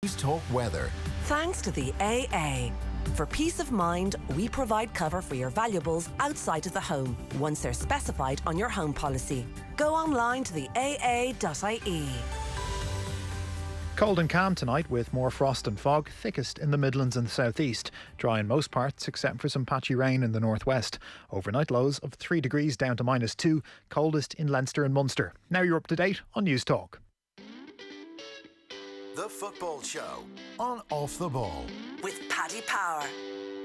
News Talk weather. Thanks to the AA. For peace of mind, we provide cover for your valuables outside of the home once they're specified on your home policy. Go online to the aa.ie. Cold and calm tonight with more frost and fog, thickest in the Midlands and the southeast. Dry in most parts except for some patchy rain in the northwest. Overnight lows of 3 degrees down to -2, coldest in Leinster and Munster. Now you're up to date on News Talk. The Football Show on Off the Ball. With Paddy Power.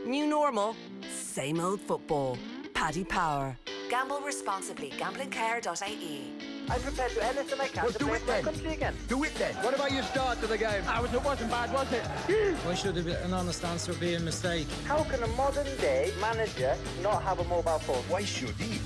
New normal, same old football. Paddy Power. Gamble responsibly. Gamblingcare.ie. I'm prepared to do anything I can to play for my country again. Do it then. What about your start to the game? It wasn't bad, was it? Why should an honest answer be a mistake? How can a modern day manager not have a mobile phone? Why should he?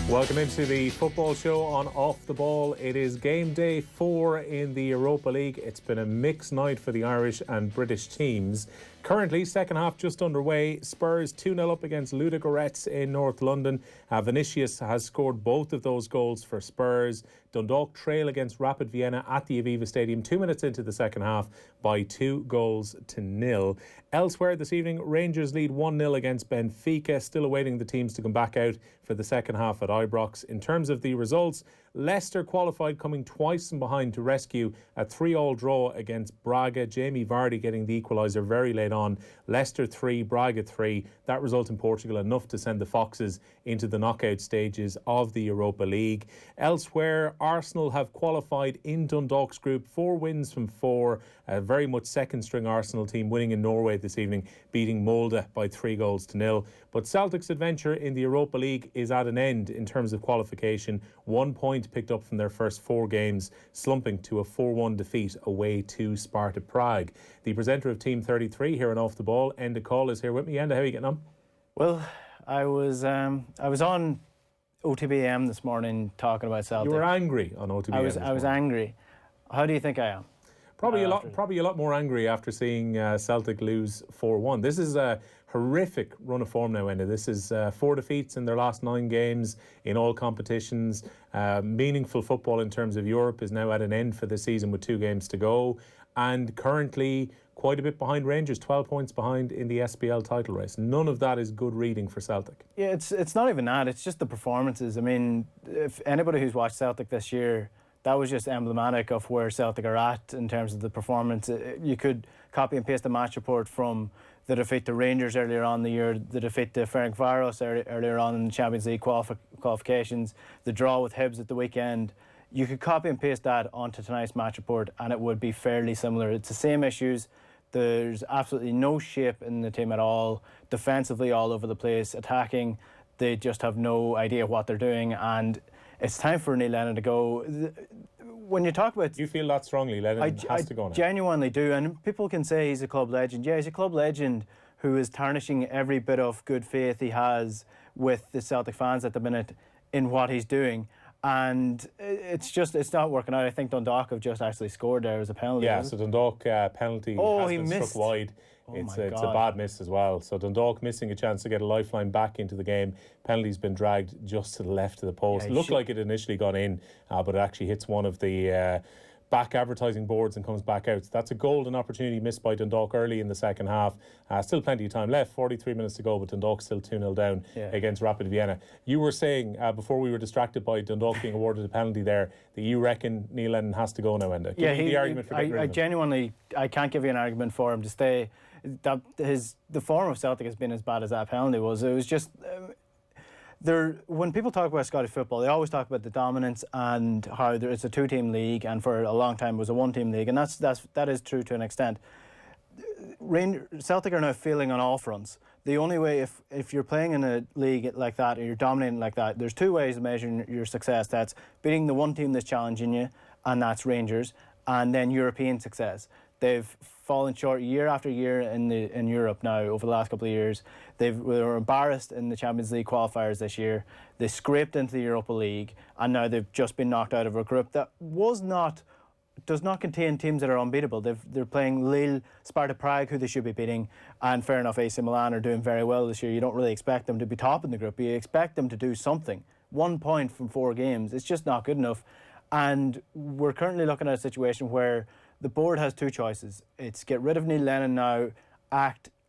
Welcome into the Football Show on Off the Ball. It is game day 4 in the Europa League. It's been a mixed night for the Irish and British teams. Currently, second half just underway. Spurs 2-0 up against Ludogorets in North London. Vinicius has scored both of those goals for Spurs. Dundalk trail against Rapid Vienna at the Aviva Stadium 2 minutes into the second half by 2-0. Elsewhere this evening, Rangers lead 1-0 against Benfica, still awaiting the teams to come back out for the second half at Ibrox. In terms of the results, Leicester qualified coming twice from behind to rescue a 3-3 draw against Braga. Jamie Vardy getting the equaliser very late on. Leicester 3, Braga 3. That result in Portugal enough to send the Foxes into the knockout stages of the Europa League. Elsewhere, Arsenal have qualified in Dundalk's group, 4 wins from 4. A very much second string Arsenal team winning in Norway this evening, beating Molde by 3-0. But Celtic's adventure in the Europa League is at an end in terms of qualification. 1 point picked up from their first 4 games, slumping to a 4-1 defeat away to Sparta Prague. The presenter of Team 33 here on Off the Ball, Enda Coll, is here with me. Enda, how are you getting on? Well, I was on OTB AM this morning talking about Celtic. You were angry on OTB AM. I was angry. How do you think I am? Probably a lot more angry after seeing Celtic lose 4-1. This is a horrific run of form now, Enda. This is 4 defeats in their last 9 games in all competitions. Meaningful football in terms of Europe is now at an end for the season with 2 games to go. And currently quite a bit behind Rangers, 12 points behind in the SPL title race. None of that is good reading for Celtic. Yeah, it's not even that. It's just the performances. I mean, if anybody who's watched Celtic this year, that was just emblematic of where Celtic are at in terms of the performance. You could copy and paste the match report from the defeat to Rangers earlier on in the year, the defeat to Ferencváros earlier on in the Champions League qualifications, the draw with Hibs at the weekend. You could copy and paste that onto tonight's match report and it would be fairly similar. It's the same issues. There's absolutely no shape in the team at all. Defensively all over the place. Attacking, they just have no idea what they're doing, and it's time for Neil Lennon to go. When you talk about... You feel that strongly, Lennon has to go now. I genuinely do, and people can say he's a club legend. Yeah, he's a club legend who is tarnishing every bit of good faith he has with the Celtic fans at the minute in what he's doing. And it's not working out. I think Dundalk have just actually scored there as a penalty. Yeah, so Dundalk penalty has been missed. struck wide. It's a bad miss as well. So Dundalk missing a chance to get a lifeline back into the game. Penalty's been dragged just to the left of the post. Looked like it initially gone in, but it actually hits one of the back advertising boards and comes back out. So that's a golden opportunity missed by Dundalk early in the second half. Still plenty of time left, 43 minutes to go, but Dundalk still 2-0 down against Rapid Vienna. You were saying, before we were distracted by Dundalk being awarded a penalty there, that you reckon Neil Lennon has to go now, Enda. Give me the argument for getting rid of him. Genuinely, I can't give you an argument for him to stay. The form of Celtic has been as bad as that penalty was. It was just... when people talk about Scottish football, they always talk about the dominance and how it's a 2-team league, and for a long time it was a 1-team league, and that is true to an extent. Celtic are now failing on all fronts. The only way, if you're playing in a league like that, or you're dominating like that, there's 2 ways of measuring your success. That's beating the one team that's challenging you, and that's Rangers, and then European success. They've fallen short year after year in Europe now over the last couple of years. They were embarrassed in the Champions League qualifiers this year. They scraped into the Europa League, and now they've just been knocked out of a group that does not contain teams that are unbeatable. They're playing Lille, Sparta Prague, who they should be beating, and fair enough, AC Milan are doing very well this year. You don't really expect them to be top in the group. You expect them to do something. 1 point from 4 games, it's just not good enough. And we're currently looking at a situation where the board has two choices. It's get rid of Neil Lennon now,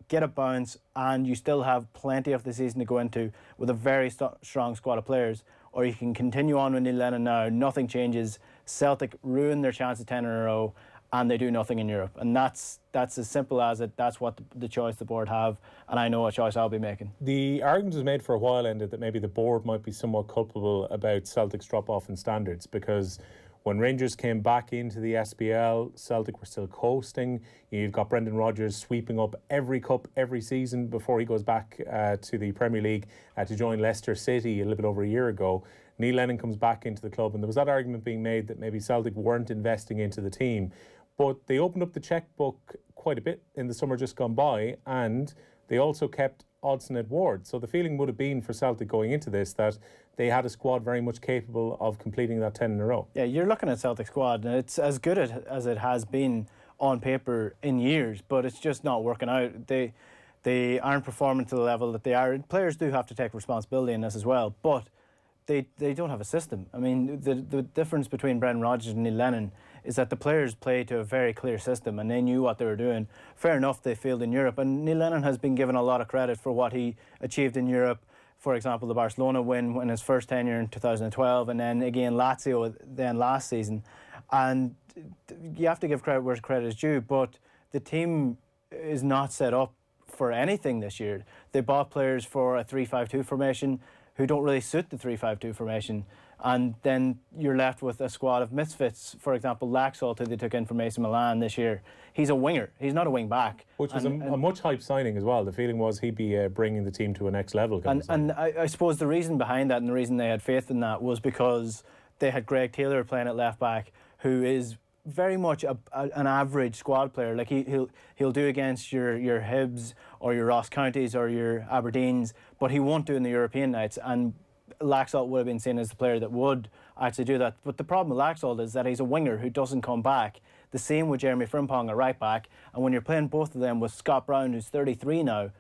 get a bounce, and you still have plenty of the season to go into with a very strong squad of players, or you can continue on with Neil Lennon now, nothing changes, Celtic ruin their chance of 10 in a row, and they do nothing in Europe. And that's as simple as it. That's what the choice the board have, and I know what choice I'll be making. The argument was made for a while, Enda, that maybe the board might be somewhat culpable about Celtic's drop-off in standards, because when Rangers came back into the SPL, Celtic were still coasting. You've got Brendan Rodgers sweeping up every cup every season before he goes back to the Premier League to join Leicester City a little bit over a year ago. Neil Lennon comes back into the club, and there was that argument being made that maybe Celtic weren't investing into the team. But they opened up the chequebook quite a bit in the summer just gone by, and they also kept Odsonne Edouard. So the feeling would have been for Celtic going into this that they had a squad very much capable of completing that 10 in a row. Yeah, you're looking at Celtic's squad, and it's as good as it has been on paper in years, but it's just not working out. They aren't performing to the level that they are. Players do have to take responsibility in this as well, but they don't have a system. I mean, the difference between Brendan Rodgers and Neil Lennon is that the players play to a very clear system, and they knew what they were doing. Fair enough, they failed in Europe, and Neil Lennon has been given a lot of credit for what he achieved in Europe. For example, the Barcelona win in his first tenure in 2012, and then again Lazio then last season. And you have to give credit where credit is due, but the team is not set up for anything this year. They bought players for a 3-5-2 formation who don't really suit the 3-5-2 formation. And then you're left with a squad of misfits. For example, Laxalt, who they took in from AC Milan this year, he's a winger. He's not a wing back. Which was a much hyped signing as well. The feeling was he'd be bringing the team to a next level. And I suppose the reason behind that, and the reason they had faith in that, was because they had Greg Taylor playing at left back, who is very much an average squad player. Like he'll do against your Hibs or your Ross Counties or your Aberdeens, but he won't do in the European nights. And Laxalt would have been seen as the player that would actually do that. But the problem with Laxalt is that he's a winger who doesn't come back. The same with Jeremy Frimpong at right back. And when you're playing both of them with Scott Brown, who's 33 now,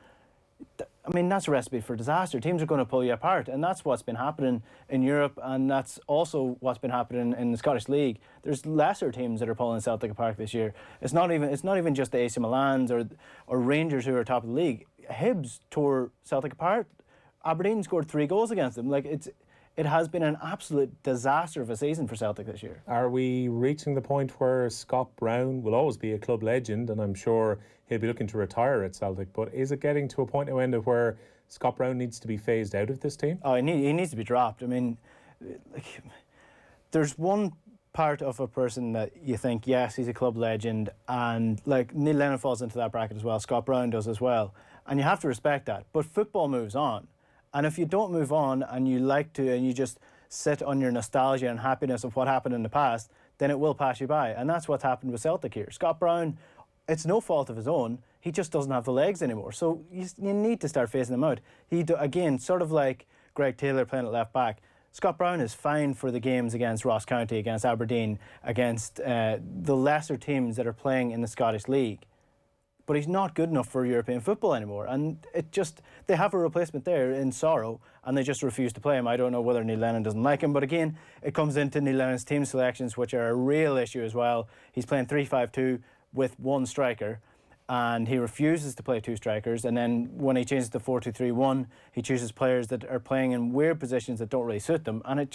I mean, that's a recipe for disaster. Teams are going to pull you apart, and that's what's been happening in Europe, and that's also what's been happening in the Scottish League. There's lesser teams that are pulling Celtic apart this year. It's not even just the AC Milans or Rangers who are top of the league. Hibs tore Celtic apart. Aberdeen scored 3 goals against them. It has been an absolute disaster of a season for Celtic this year. Are we reaching the point where Scott Brown will always be a club legend, and I'm sure he'll be looking to retire at Celtic, but is it getting to a point now, Enda, where Scott Brown needs to be phased out of this team? Oh, he needs to be dropped. I mean, there's one part of a person that you think, yes, he's a club legend, and like Neil Lennon falls into that bracket as well, Scott Brown does as well, and you have to respect that. But football moves on. And if you don't move on and you just sit on your nostalgia and happiness of what happened in the past, then it will pass you by. And that's what's happened with Celtic here. Scott Brown, it's no fault of his own. He just doesn't have the legs anymore. So you need to start phasing him out. Again, sort of like Greg Taylor playing at left back, Scott Brown is fine for the games against Ross County, against Aberdeen, against the lesser teams that are playing in the Scottish League. But he's not good enough for European football anymore. And they have a replacement there in Sorrow, and they just refuse to play him. I don't know whether Neil Lennon doesn't like him, but again, it comes into Neil Lennon's team selections, which are a real issue as well. He's playing 3-5-2 with 1 striker, and he refuses to play 2 strikers. And then when he changes to 4-2-3-1, he chooses players that are playing in weird positions that don't really suit them. And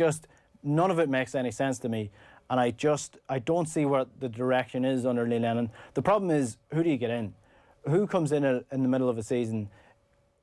none of it makes any sense to me. And I don't see what the direction is under Neil Lennon. The problem is, who do you get in? Who comes in the middle of a season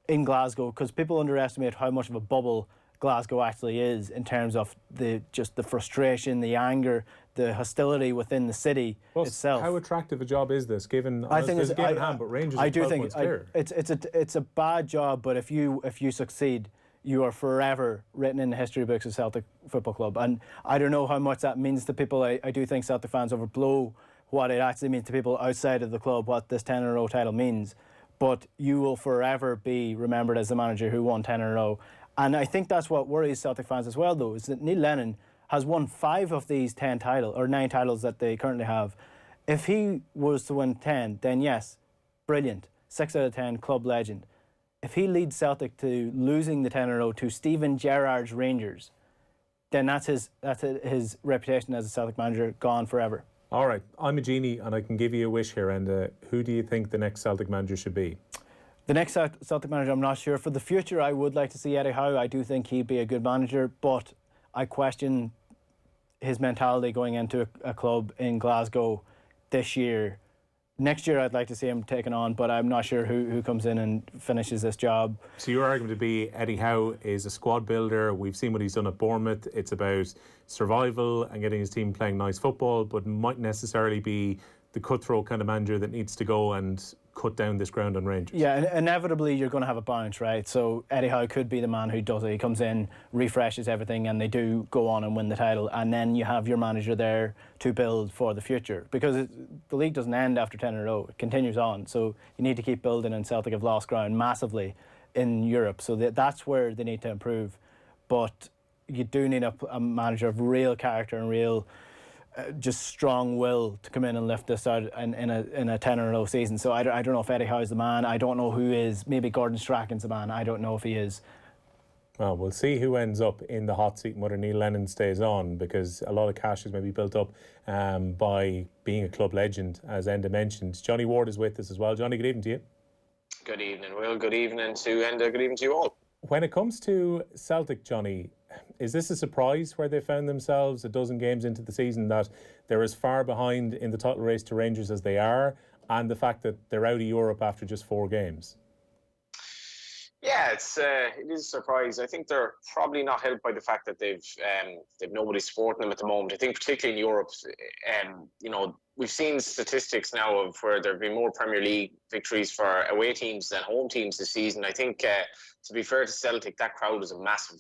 in Glasgow? Because people underestimate how much of a bubble Glasgow actually is in terms of the frustration, the anger, the hostility within the city itself. How attractive a job is this? Given I think there's a game in hand, but Rangers I are do 12 think points clear. It's a bad job, but if you succeed, you are forever written in the history books of Celtic Football Club. And I don't know how much that means to people. I do think Celtic fans overblow what it actually means to people outside of the club, what this 10 in a row title means. But you will forever be remembered as the manager who won 10 in a row. And I think that's what worries Celtic fans as well, though, is that Neil Lennon has won 5 of these 10 titles, or 9 titles that they currently have. If he was to win 10, then yes, brilliant. 6 out of 10, club legend. If he leads Celtic to losing the 10 in a row to Stephen Gerrard's Rangers, then that's his reputation as a Celtic manager gone forever. All right, I'm a genie and I can give you a wish here. And who do you think the next Celtic manager should be? The next Celtic manager, I'm not sure. For the future, I would like to see Eddie Howe. I do think he'd be a good manager, but I question his mentality going into a club in Glasgow this year. Next year, I'd like to see him taken on, but I'm not sure who comes in and finishes this job. So your argument would be Eddie Howe is a squad builder. We've seen what he's done at Bournemouth. It's about survival and getting his team playing nice football, but mightn't necessarily be the cutthroat kind of manager that needs to go and cut down this ground on Rangers. Yeah, inevitably you're going to have a bounce, right? So Eddie Howe could be the man who does it. He comes in, refreshes everything, and they do go on and win the title. And then you have your manager there to build for the future, because the league doesn't end after 10 in a row. It continues on. So you need to keep building, and Celtic have lost ground massively in Europe. So that's where they need to improve. But you do need a manager of real character and real just strong will to come in and lift this out in a 10 in a row season. So I don't know if Eddie Howe's the man. I don't know who is. Maybe Gordon Strachan's the man. I don't know if he is. Well, we'll see who ends up in the hot seat and whether Neil Lennon stays on, because a lot of cash is maybe built up by being a club legend, as Enda mentioned. Johnny Ward is with us as well. Johnny, good evening to you. Good evening, Will. Good evening to Enda. Good evening to you all. When it comes to Celtic, Johnny, is this a surprise where they found themselves a dozen games into the season that they're as far behind in the title race to Rangers as they are, and the fact that they're out of Europe after just 4 games? Yeah, it is a surprise. I think they're probably not helped by the fact that they've nobody supporting them at the moment. I think particularly in Europe, we've seen statistics now of where there have been more Premier League victories for away teams than home teams this season. I think, to be fair to Celtic, that crowd is a massive,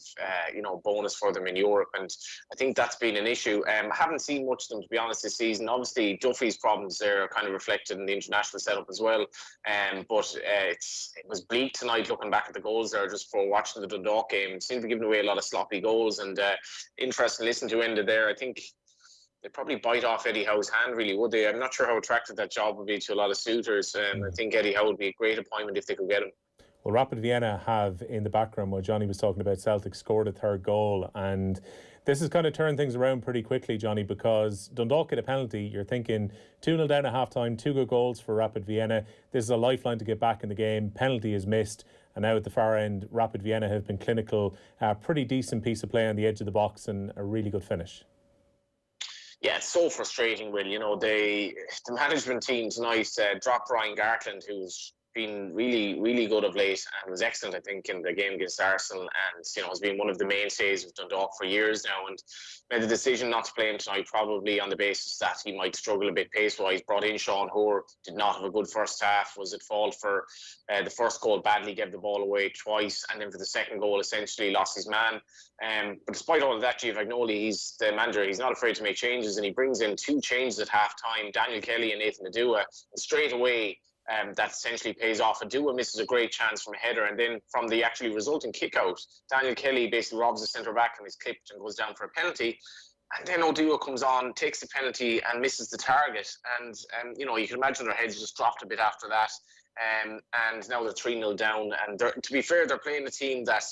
bonus for them in Europe, and I think that's been an issue. I haven't seen much of them, to be honest, this season. Obviously, Duffy's problems there are kind of reflected in the international setup as well. But it was bleak tonight looking back at the goals there just for watching the Dundalk game. It seemed to be giving away a lot of sloppy goals, and interesting to listen to Enda there. I think they'd probably bite off Eddie Howe's hand, really, would they? I'm not sure how attractive that job would be to a lot of suitors. I think Eddie Howe would be a great appointment if they could get him. Well, Rapid Vienna have, in the background, while Johnny was talking about Celtic, scored a 3rd goal. And this has kind of turned things around pretty quickly, Johnny, because Dundalk had a penalty. You're thinking 2-0 down at half-time, 2 good goals for Rapid Vienna. This is a lifeline to get back in the game. Penalty is missed. And now at the far end, Rapid Vienna have been clinical. Pretty decent piece of play on the edge of the box and a really good finish. Yeah, it's so frustrating, Will. The management team tonight dropped Brian Gartland, who's been really, really good of late and was excellent, I think, in the game against Arsenal, and has been one of the mainstays of Dundalk for years now, and made the decision not to play him tonight, probably on the basis that he might struggle a bit pace-wise. Brought in Sean Hoare, did not have a good first half, was at fault for the first goal, badly gave the ball away twice, and then for the second goal essentially lost his man. But despite all of that, Giovanni, he's the manager, he's not afraid to make changes, and he brings in 2 changes at half-time, Daniel Kelly and Nathan Adua, and straight away that essentially pays off. Adua misses a great chance from a header, and then from the actually resulting kick-out, Daniel Kelly basically robs the centre-back and is clipped and goes down for a penalty. And then Adua comes on, takes the penalty and misses the target. And, you can imagine their heads just dropped a bit after that. And now they're 3-0 down. And to be fair, they're playing a team that,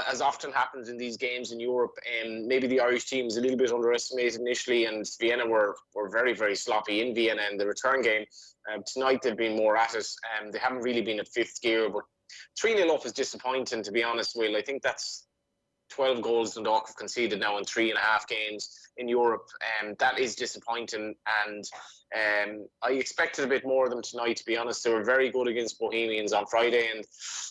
as often happens in these games in Europe, maybe the Irish team is a little bit underestimated initially, and Vienna were very, very sloppy in Vienna in the return game. Tonight they've been more at it. They haven't really been at 5th gear, but 3-0 up is disappointing, to be honest, Will. I think that's 12 goals Dundalk have conceded now in 3.5 games in Europe. That is disappointing, and I expected a bit more of them tonight, to be honest. They were very good against Bohemians on Friday,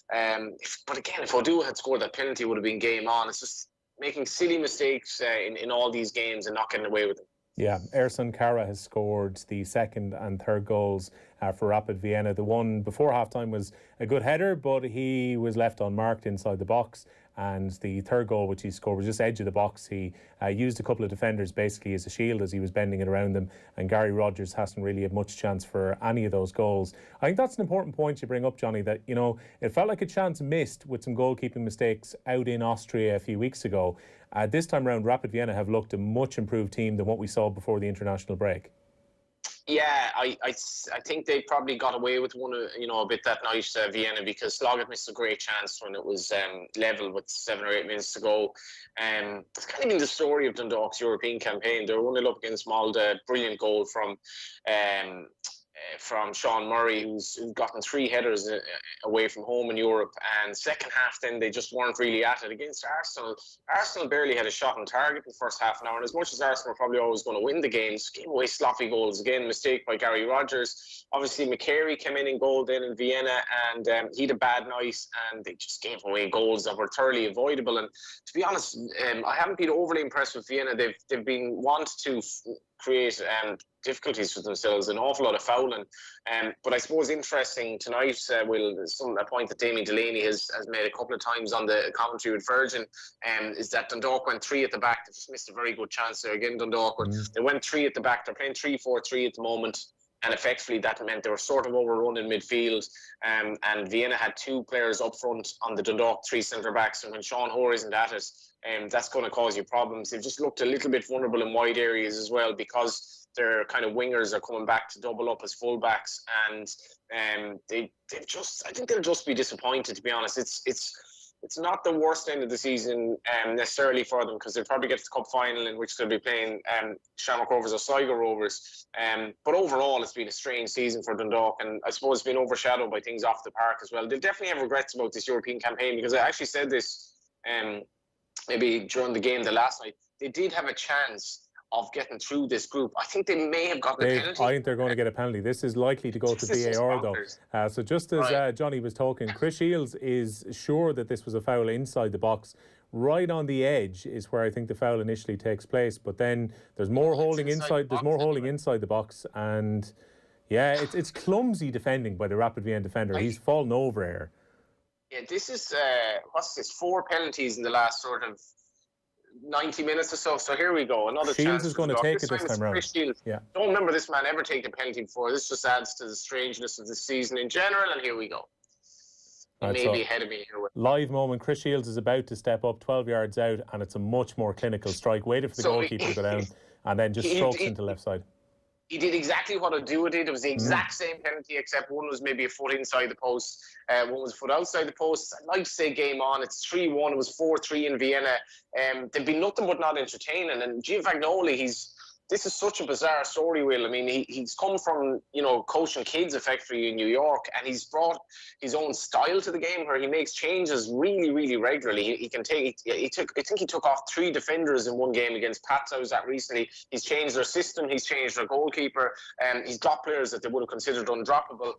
but again, if Adua had scored that penalty, it would have been game on. It's just making silly mistakes in all these games and not getting away with them. Yeah, Ersan Kara has scored the 2nd and 3rd goals for Rapid Vienna. The one before halftime was a good header, but he was left unmarked inside the box. And the 3rd goal, which he scored, was just edge of the box. He used a couple of defenders basically as a shield as he was bending it around them. And Gary Rogers hasn't really had much chance for any of those goals. I think that's an important point you bring up, Johnny, that, it felt like a chance missed with some goalkeeping mistakes out in Austria a few weeks ago. This time around, Rapid Vienna have looked a much improved team than what we saw before the international break. Yeah, I think they probably got away with one, a bit that night, Vienna, because Sloggett missed a great chance when it was level with 7 or 8 minutes to go. It's kind of been the story of Dundalk's European campaign. They were 1-0 up against Malta, brilliant goal from Sean Murray, who's gotten 3 headers away from home in Europe. And second half, then they just weren't really at it against Arsenal. Arsenal barely had a shot on target in the first half an hour. And as much as Arsenal were probably always going to win the games, gave away sloppy goals again. Mistake by Gary Rogers. Obviously, McCary came in goal then in Vienna, and he had a bad night, and they just gave away goals that were thoroughly avoidable. And to be honest, I haven't been overly impressed with Vienna. They've been want to create difficulties for themselves, an awful lot of fouling. But I suppose interesting tonight, a point that Damien Delaney has made a couple of times on the commentary with Virgin, is that Dundalk went 3 at the back. They just missed a very good chance there again, Dundalk. They went 3 at the back. They're playing 3-4-3 at the moment. And effectively, that meant they were sort of overrun in midfield. And Vienna had 2 players up front on the Dundalk 3 centre-backs. And when Sean Hoare isn't at it, that's going to cause you problems. They've just looked a little bit vulnerable in wide areas as well, because their kind of wingers are coming back to double up as fullbacks. And I think they'll just be disappointed, to be honest. It's not the worst end of the season necessarily for them, because they'll probably get to the cup final, in which they'll be playing Shamrock Rovers or Sligo Rovers. But overall, it's been a strange season for Dundalk, and I suppose it's been overshadowed by things off the park as well. They'll definitely have regrets about this European campaign, because I actually said this maybe during the game the last night. They did have a chance of getting through this group. I think they may have gotten a penalty. I think they're going to get a penalty. This is likely to go to VAR though. So just as Johnny was talking, Chris Shields is sure that this was a foul inside the box. Right on the edge is where I think the foul initially takes place. But then there's more holding inside. There's more holding inside the box, and yeah, it's clumsy defending by the Rapid Vienna defender. He's fallen over here. Yeah, this is 4 penalties in the last sort of 90 minutes or so. So here we go. Another Shields chance is going to take it this time round. Yeah. Don't remember this man ever taking a penalty before. This just adds to the strangeness of the season in general. And here we go. He may be ahead of me here. Live moment. Chris Shields is about to step up 12 yards out, and it's a much more clinical strike. Waited for the goalkeeper to go down, and then just strokes into left side. He did exactly what Odua did. It was the exact same penalty, except one was maybe a foot inside the post, one was a foot outside the post. I'd like to say game on. It's 3-1. It was 4-3 in Vienna. They've been nothing but not entertaining. And Giovanni, this is such a bizarre story, Will. I mean, he's come from, coaching kids effectively in New York, and he's brought his own style to the game where he makes changes really, really regularly. I think he took off 3 defenders in one game against Pats I was at recently. He's changed their system. He's changed their goalkeeper. He's dropped players that they would have considered undroppable.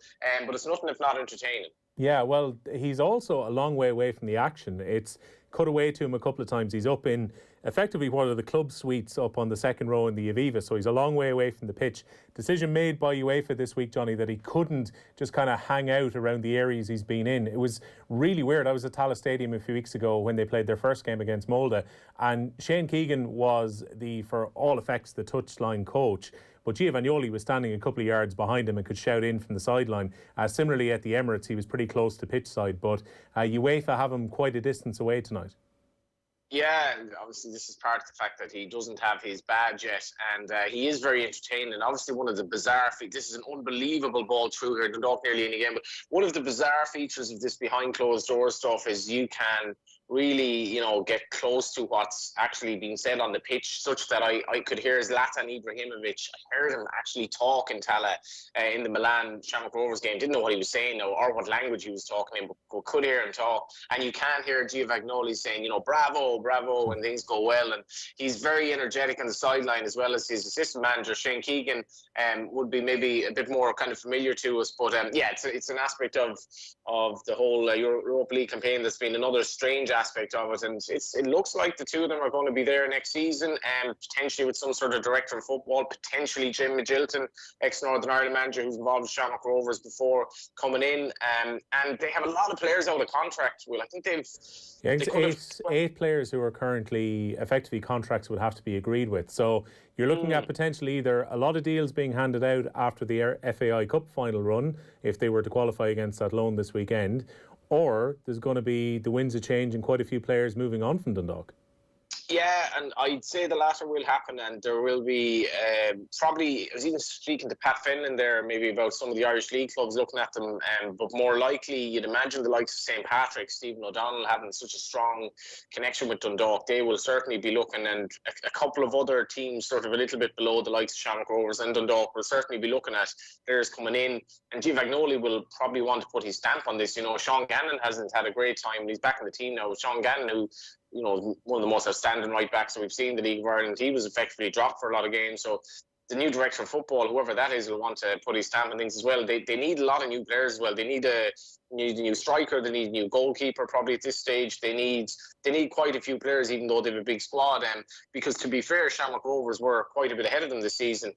But it's nothing if not entertaining. Yeah, well, he's also a long way away from the action. It's cut away to him a couple of times. He's up in effectively one of the club suites up on the second row in the Aviva, so he's a long way away from the pitch. Decision made by UEFA this week, Johnny, that he couldn't just kind of hang out around the areas he's been in. It was really weird. I was at Tallaght Stadium a few weeks ago when they played their first game against Molde, and Shane Keegan was for all effects, the touchline coach. But Giovanni was standing a couple of yards behind him and could shout in from the sideline. Similarly, at the Emirates, he was pretty close to pitch side. But UEFA have him quite a distance away tonight. Yeah, obviously this is part of the fact that he doesn't have his badge yet, and he is very entertaining. Obviously one of the bizarre this is an unbelievable ball through here, Dundalk nearly in again, but one of the bizarre features of this behind closed door stuff is you can really, get close to what's actually being said on the pitch, such that I could hear Zlatan Ibrahimovic. I heard him actually talk in Tallaght in the Milan Shamrock Rovers game. Didn't know what he was saying or what language he was talking in, but could hear him talk. And you can hear Giovanni saying, bravo, bravo, when things go well. And he's very energetic on the sideline, as well as his assistant manager, Shane Keegan, would be maybe a bit more kind of familiar to us. But it's an aspect of the whole Europa League campaign that's been another strange aspect of it, and it looks like the two of them are going to be there next season, potentially with some sort of director of football, potentially Jim Magilton, ex-Northern Ireland manager who's involved with Shamrock Rovers before, coming in, and they have a lot of players out of contract. Will I think eight players who are currently effectively contracts would have to be agreed with. So you're looking at potentially either a lot of deals being handed out after the FAI Cup final run, if they were to qualify against that loan this weekend, or there's going to be the winds of change and quite a few players moving on from Dundalk. Yeah, and I'd say the latter will happen, and there will be probably. I was even speaking to Pat Fenlon there, maybe about some of the Irish League clubs looking at them, but more likely you'd imagine the likes of St Patrick's, Stephen O'Donnell having such a strong connection with Dundalk, they will certainly be looking, and a couple of other teams sort of a little bit below the likes of Shamrock Rovers and Dundalk will certainly be looking at players coming in, and G. Vagnoli will probably want to put his stamp on this. You know, Sean Gannon hasn't had a great time, and he's back in the team now. Sean Gannon, who, you know, one of the most outstanding right backs that we've seen in the League of Ireland. He was effectively dropped for a lot of games. So the new director of football, whoever that is, will want to put his stamp on things as well. They need a lot of new players as well. They need a new striker. They need a new goalkeeper probably at this stage. They need quite a few players, even though they have a big squad. Because to be fair, Shamrock Rovers were quite a bit ahead of them this season.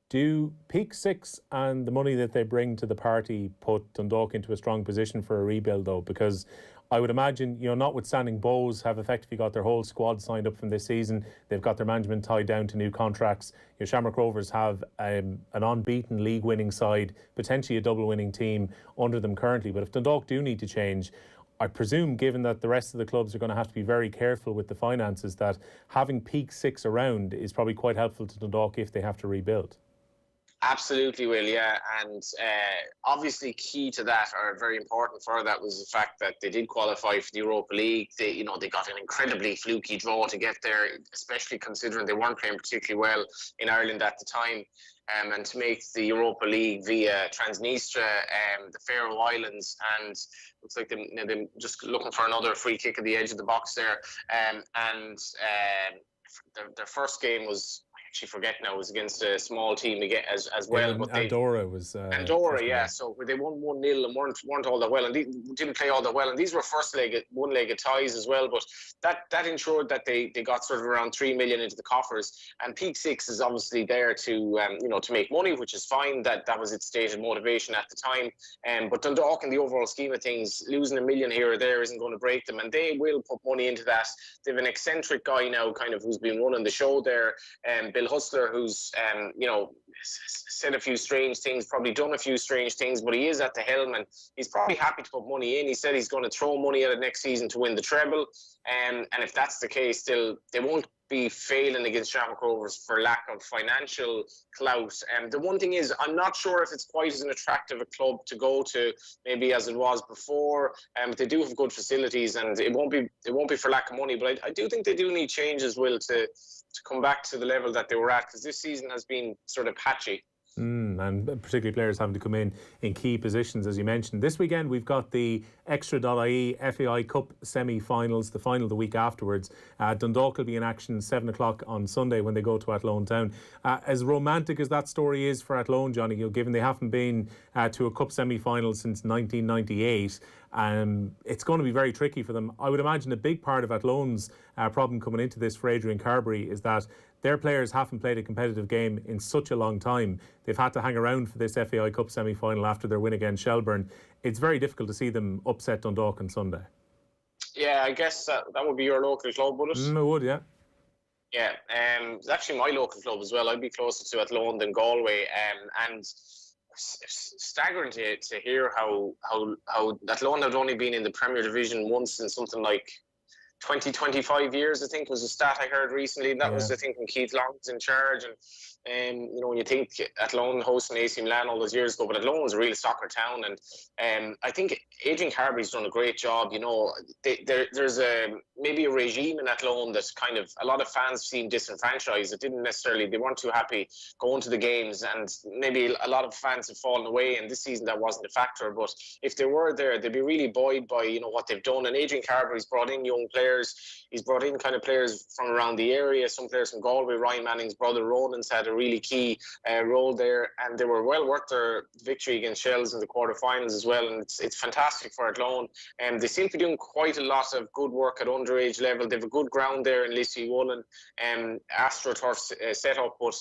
Do Peak Six and the money that they bring to the party put Dundalk into a strong position for a rebuild, though? Because I would imagine, you know, notwithstanding Bows have effectively got their whole squad signed up from this season. They've got their management tied down to new contracts. Your Shamrock Rovers have an unbeaten league-winning side, potentially a double-winning team under them currently. But if Dundalk do need to change, I presume, given that the rest of the clubs are going to have to be very careful with the finances, that having Peak Six around is probably quite helpful to Dundalk if they have to rebuild. Absolutely will, yeah. And obviously key to that, or very important for that, was the fact that they did qualify for the Europa League. They got an incredibly fluky draw to get there, especially considering they weren't playing particularly well in Ireland at the time. And to make the Europa League via Transnistria, the Faroe Islands, and looks like they're just looking for another free kick at the edge of the box there. Their first game was, actually forget now, it was against a small team again as well. Yeah, but Andorra was Andorra, yeah. So they won 1-0 and weren't all that well, and they didn't play all that well. And these were one-legged ties as well. But that ensured that they got sort of around 3 million into the coffers. And Peak Six is obviously there to to make money, which is fine. That was its stated motivation at the time. But Dundalk, in the overall scheme of things, losing 1 million here or there isn't going to break them, and they will put money into that. They have an eccentric guy now, kind of, who's been running the show there, Bill Hustler, who's said a few strange things, probably done a few strange things, but he is at the helm, and he's probably happy to put money in. He said he's going to throw money at it next season to win the treble, and if that's the case, still they won't be failing against Shamrock Rovers for lack of financial clout. And the one thing is, I'm not sure if it's quite as an attractive a club to go to maybe as it was before. They do have good facilities, and it won't be for lack of money, but I do think they do need change as well to come back to the level that they were at, because this season has been sort of patchy. And particularly players having to come in key positions, as you mentioned. This weekend we've got the Extra.ie FAI Cup semi-finals, the final the week afterwards. Dundalk will be in action 7 o'clock on Sunday when they go to Athlone Town. As romantic as that story is for Athlone, Johnny, given they haven't been to a cup semi-final since 1998, it's going to be very tricky for them. I would imagine a big part of Athlone's problem coming into this for Adrian Carberry is that their players haven't played a competitive game in such a long time. They've had to hang around for this FAI Cup semi-final after their win against Shelbourne. It's very difficult to see them upset Dundalk on Sunday. Yeah, I guess that would be your local club, would it? It would, yeah. Yeah, it's actually my local club as well. I'd be closer to Athlone than Galway, and staggering to hear how Athlone had only been in the Premier Division once in something like 25 years, I think was a stat I heard recently. That was, I think, when Keith Long was in charge. And when you think Athlone hosting AC Milan all those years ago, but Athlone was a real soccer town, and I think Adrian Carberry's done a great job. There's maybe a regime in Athlone that's kind of, a lot of fans seem disenfranchised. They weren't too happy going to the games, and maybe a lot of fans have fallen away, and this season that wasn't a factor. But if they were there, they'd be really buoyed by what they've done. And Adrian Carberry's brought in young players. He's brought in kind of players from around the area, some players from Galway. Ryan Manning's brother Ronan's had a really key role there, and they were well worth their victory against Shells in the quarterfinals as well. And it's fantastic for Athlone. And they seem to be doing quite a lot of good work at underage level. They have a good ground there in Lissy Woolen, AstroTurf set up, but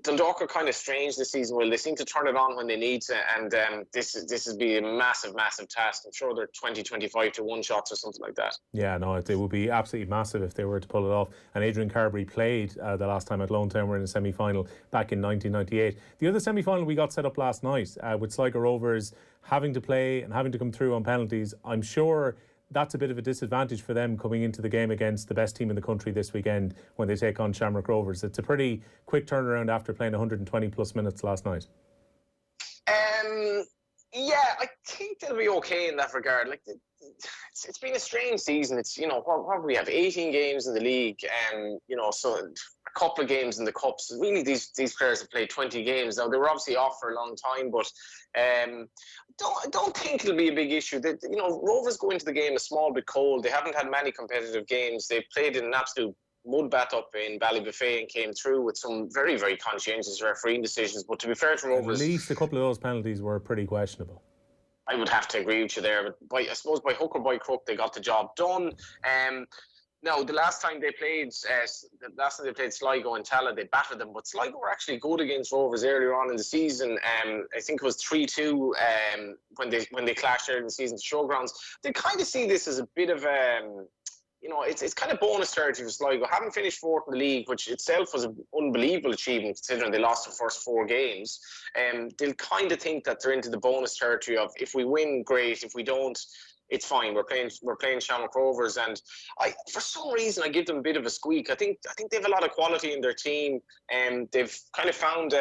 Dundalk are kind of strange this season. Well, they seem to turn it on when they need to, and this has been a massive task. I'm sure they're 20-25 to 1 shots or something like that. Yeah, no, it would be absolutely massive if they were to pull it off. And Adrian Carberry played the last time Athlone Town were in a semi-final back in 1998. The other semi-final we got set up last night with Sligo Rovers having to play and having to come through on penalties. I'm sure that's a bit of a disadvantage for them coming into the game against the best team in the country this weekend when they take on Shamrock Rovers. It's a pretty quick turnaround after playing 120 plus minutes last night. Yeah, I think they'll be okay in that regard. Like, it's been a strange season. It's, you know, what we have 18 games in the league, and you know, so a couple of games in the cups. Really, these players have played 20 games now. They were obviously off for a long time, but I don't think it'll be a big issue. That, you know, Rovers go into the game a small bit cold. They haven't had many competitive games. They've played in an absolute mudbat up in Ballybuffet and came through with some very, very conscientious refereeing decisions. But to be fair to Rovers, at least a couple of those penalties were pretty questionable. I would have to agree with you there. But I suppose by hook or by crook, they got the job done. Now, the last time they played Sligo and Tala, they battered them. But Sligo were actually good against Rovers earlier on in the season. I think it was 3-2 when they clashed earlier in the season to Showgrounds. They kind of see this as a bit of you know, it's kind of bonus territory for Sligo. Having finished fourth in the league, which itself was an unbelievable achievement considering they lost the first 4 games, they'll kind of think that they're into the bonus territory of, if we win, great. If we don't, it's fine. We're playing Shamrock Rovers, and for some reason I give them a bit of a squeak. I think they have a lot of quality in their team, and they've kind of found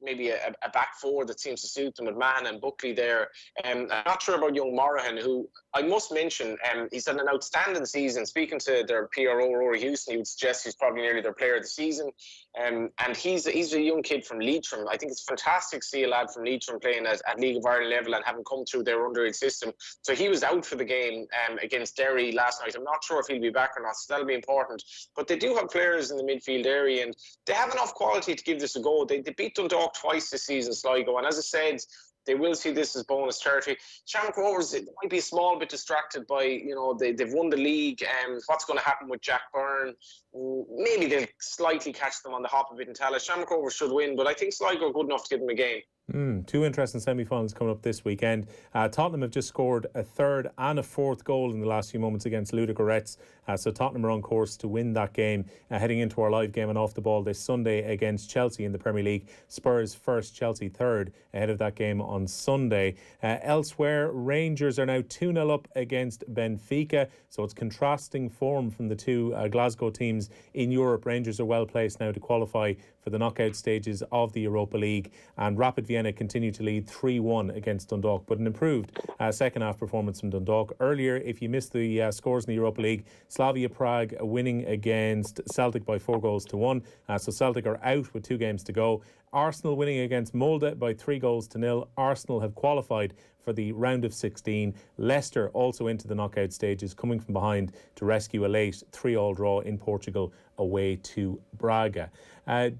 maybe a back four that seems to suit them with Mahon and Buckley there. I'm not sure about young Morahan, who I must mention, he's had an outstanding season. Speaking to their PRO, Rory Houston, he would suggest he's probably nearly their player of the season. And he's a young kid from Leitrim. I think it's fantastic to see a lad from Leitrim playing at League of Ireland level and having come through their underage system. So he was out for the game against Derry last night. I'm not sure if he'll be back or not, so that'll be important. But they do have players in the midfield area, and they have enough quality to give this a go. They beat Dundalk twice this season, Sligo, and as I said, they will see this as bonus territory. Shamrock Rovers, it might be a small bit distracted by, you know, they've won the league. What's going to happen with Jack Byrne? Maybe they'll slightly catch them on the hop a bit in Tallaght. Shamrock Rovers should win, but I think Sligo are good enough to give them a game. 2 interesting semi-finals coming up this weekend. Tottenham have just scored a third and a fourth goal in the last few moments against Ludogorets. So Tottenham are on course to win that game, heading into our live game and off the ball this Sunday against Chelsea in the Premier League. Spurs first, Chelsea third, ahead of that game on Sunday. Elsewhere, Rangers are now 2-0 up against Benfica. So it's contrasting form from the two Glasgow teams in Europe. Rangers are well placed now to qualify for the knockout stages of the Europa League, and Rapid Vienna continue to lead 3-1 against Dundalk, but an improved second half performance from Dundalk. Earlier, if you missed the scores in the Europa League, Slavia Prague winning against Celtic by 4-1. So Celtic are out with 2 games to go. Arsenal winning against Molde by 3-0. Arsenal have qualified for the round of 16. Leicester also into the knockout stages, coming from behind to rescue a late 3-3 draw in Portugal away to Braga.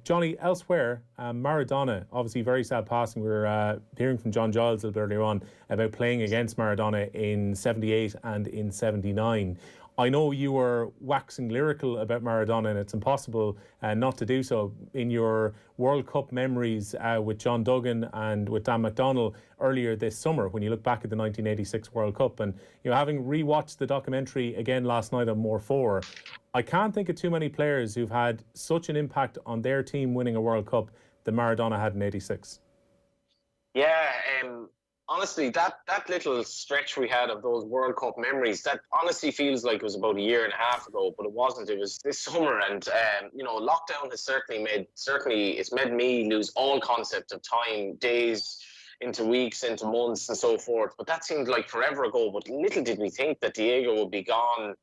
Johnny, elsewhere, Maradona, obviously very sad passing. We were hearing from John Giles a little bit earlier on about playing against Maradona in 78 and in 79. I know you were waxing lyrical about Maradona, and it's impossible not to do so. In your World Cup memories with John Duggan and with Dan McDonnell earlier this summer, when you look back at the 1986 World Cup, and you know, having rewatched the documentary again last night on More 4, I can't think of too many players who've had such an impact on their team winning a World Cup than Maradona had in '86. Yeah, honestly, that little stretch we had of those World Cup memories, that honestly feels like it was about a year and a half ago, but it wasn't. It was this summer, and you know, lockdown has it's made me lose all concept of time, days into weeks, into months, and so forth. But that seemed like forever ago. But little did we think that Diego would be gone,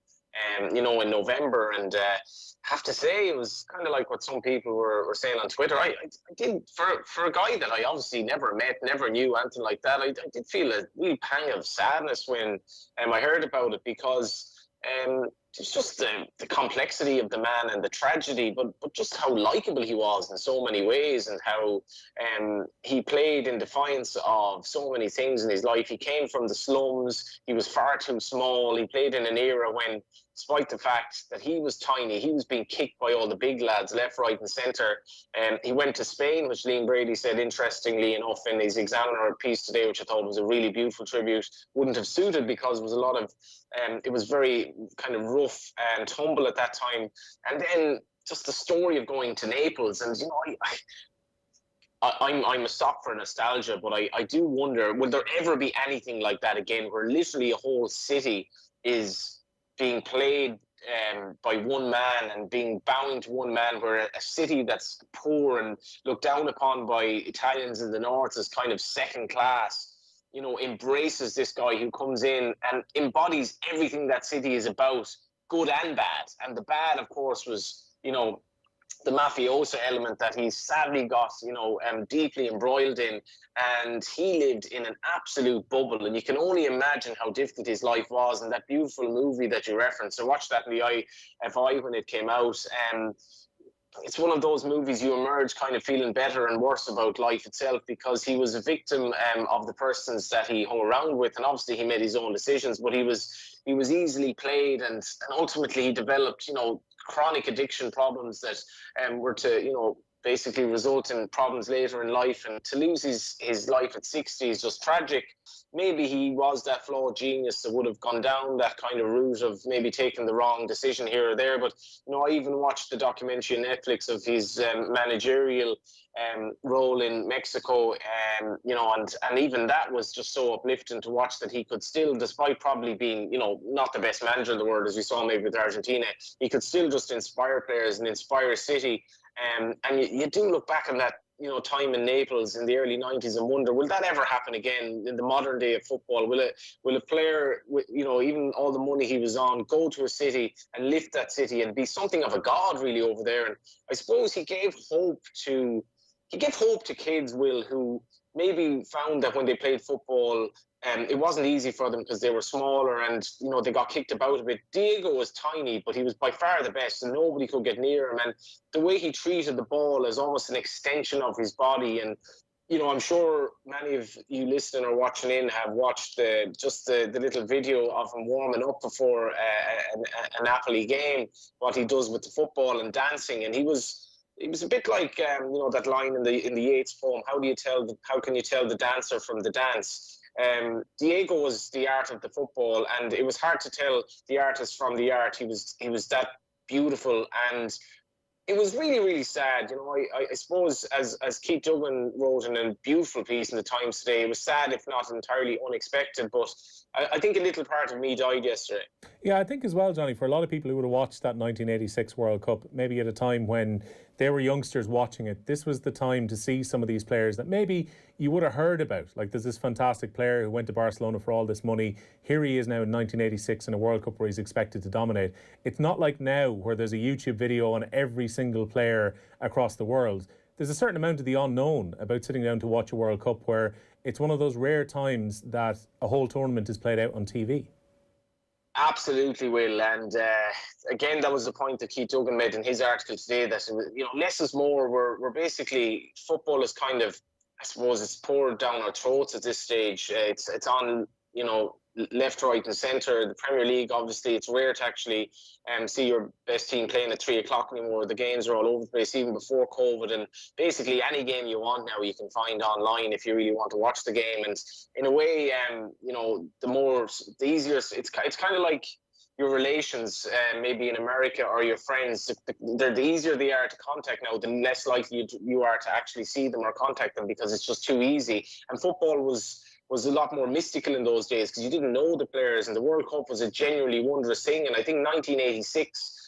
you know, in November. And have to say, it was kind of like what some people were saying on Twitter. I did, for a guy that I obviously never met, never knew, anything like that, I did feel a real pang of sadness when I heard about it, because it's just the complexity of the man and the tragedy, but just how likeable he was in so many ways, and how he played in defiance of so many things in his life. He came from the slums. He was far too small. He played in an era when, despite the fact that he was tiny, he was being kicked by all the big lads left, right and centre. He went to Spain, which Liam Brady said, interestingly enough, in his Examiner piece today, which I thought was a really beautiful tribute. Wouldn't have suited, because it was a lot of, it was very kind of rough and tumble at that time. And then just the story of going to Naples. And, you know, I'm a sock for nostalgia, but I do wonder, will there ever be anything like that again, where literally a whole city is being played by one man and being bound to one man, where a city that's poor and looked down upon by Italians in the north as kind of second class, embraces this guy who comes in and embodies everything that city is about, good and bad. And the bad, of course, was, the mafioso element that he sadly got, deeply embroiled in. And he lived in an absolute bubble. And you can only imagine how difficult his life was. And that beautiful movie that you referenced, I watched that in the IFI when it came out. It's one of those movies you emerge kind of feeling better and worse about life itself, because he was a victim of the persons that he hung around with. And obviously he made his own decisions, but he was easily played, and ultimately he developed, chronic addiction problems that were to, basically result in problems later in life. And to lose his life at 60 is just tragic. Maybe he was that flawed genius that would have gone down that kind of route of maybe taking the wrong decision here or there. But, I even watched the documentary on Netflix of his managerial role in Mexico, and even that was just so uplifting to watch, that he could still, despite probably being, not the best manager in the world, as we saw maybe with Argentina, he could still just inspire players and inspire City. And you do look back on that, time in Naples in the early 90s and wonder, will that ever happen again in the modern day of football? Will a player, with, even all the money he was on, go to a city and lift that city and be something of a god really over there? And I suppose he gave hope to kids, Will, who maybe found that when they played football, it wasn't easy for them because they were smaller and, they got kicked about a bit. Diego was tiny, but he was by far the best and nobody could get near him. And the way he treated the ball as almost an extension of his body. And, I'm sure many of you listening or watching in have watched the little video of him warming up before a Napoli game, what he does with the football and dancing. And he was a bit like, that line in the Yeats poem, how can you tell the dancer from the dance? Diego was the art of the football, and it was hard to tell the artist from the art. He was that beautiful, and it was really, really sad. I suppose as Keith Duggan wrote in a beautiful piece in the Times today, it was sad, if not entirely unexpected, but I think a little part of me died yesterday. Yeah, I think as well, Johnny, for a lot of people who would have watched that 1986 World Cup, maybe at a time when they were youngsters watching it, this was the time to see some of these players that maybe you would have heard about. Like, there's this fantastic player who went to Barcelona for all this money. Here he is now in 1986 in a World Cup where he's expected to dominate. It's not like now where there's a YouTube video on every single player across the world. There's a certain amount of the unknown about sitting down to watch a World Cup, where it's one of those rare times that a whole tournament is played out on TV. Absolutely, Will. And again, that was the point that Keith Duggan made in his article today, that less is more. We're basically, football is kind of, I suppose, it's poured down our throats at this stage. It's on, left, right and centre. The Premier League, obviously, it's rare to actually see your best team playing at 3 o'clock anymore. The games are all over the place, even before COVID. And basically any game you want now, you can find online if you really want to watch the game. And in a way, the easier, it's kind of like your relations, maybe in America, or your friends. The easier they are to contact now, the less likely you are to actually see them or contact them, because it's just too easy. And football was a lot more mystical in those days, because you didn't know the players, and the World Cup was a genuinely wonderous thing. And I think 1986,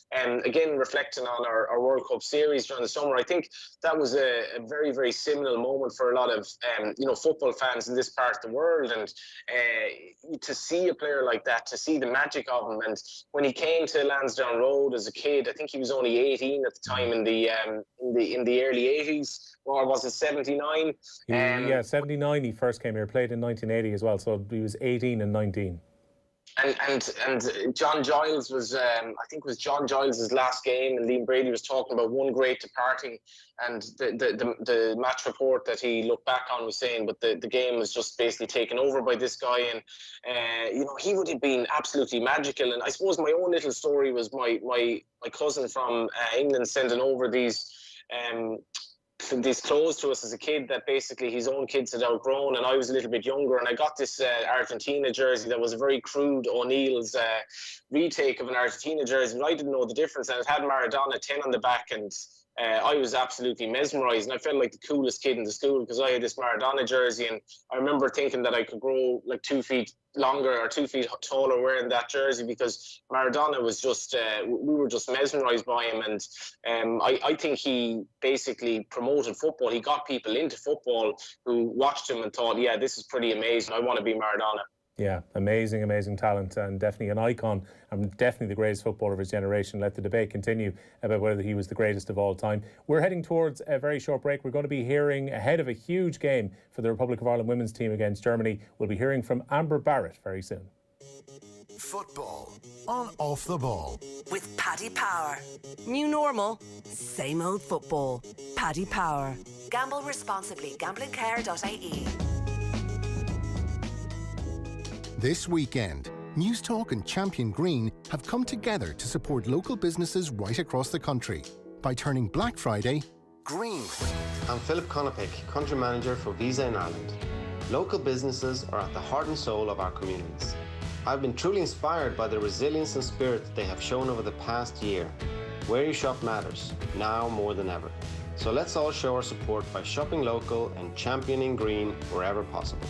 again, reflecting on our World Cup series during the summer, I think that was a very, very seminal moment for a lot of, football fans in this part of the world. And to see a player like that, to see the magic of him. And when he came to Lansdowne Road as a kid, I think he was only 18 at the time in the early 80s. Or was it 79? Yeah, 79 he first came here, played in 1980 as well, so he was 18 and 19. And John Giles was, I think it was John Giles' last game, and Liam Brady was talking about one great departing, and the match report that he looked back on was saying, but the game was just basically taken over by this guy, and he would have been absolutely magical. And I suppose my own little story was my cousin from England sending over these clothes to us as a kid that basically his own kids had outgrown, and I was a little bit younger, and I got this Argentina jersey that was a very crude O'Neill's retake of an Argentina jersey, but I didn't know the difference, and it had Maradona 10 on the back, and I was absolutely mesmerised, and I felt like the coolest kid in the school because I had this Maradona jersey, and I remember thinking that I could grow like 2 feet longer or 2 feet taller wearing that jersey because Maradona was just, we were just mesmerised by him, and I think he basically promoted football. He got people into football who watched him and thought, yeah, this is pretty amazing. I want to be Maradona. Yeah, amazing, amazing talent, and definitely an icon, and definitely the greatest footballer of his generation. Let the debate continue about whether he was the greatest of all time. We're heading towards a very short break. We're going to be hearing, ahead of a huge game for the Republic of Ireland women's team against Germany, we'll be hearing from Amber Barrett very soon. Football on Off the Ball. With Paddy Power. New normal, same old football. Paddy Power. Gamble responsibly. Gamblingcare.ie. This weekend, News Talk and Champion Green have come together to support local businesses right across the country by turning Black Friday green. I'm Philip Conopik, Country Manager for Visa in Ireland. Local businesses are at the heart and soul of our communities. I've been truly inspired by the resilience and spirit they have shown over the past year. Where you shop matters, now more than ever. So let's all show our support by shopping local and championing green wherever possible.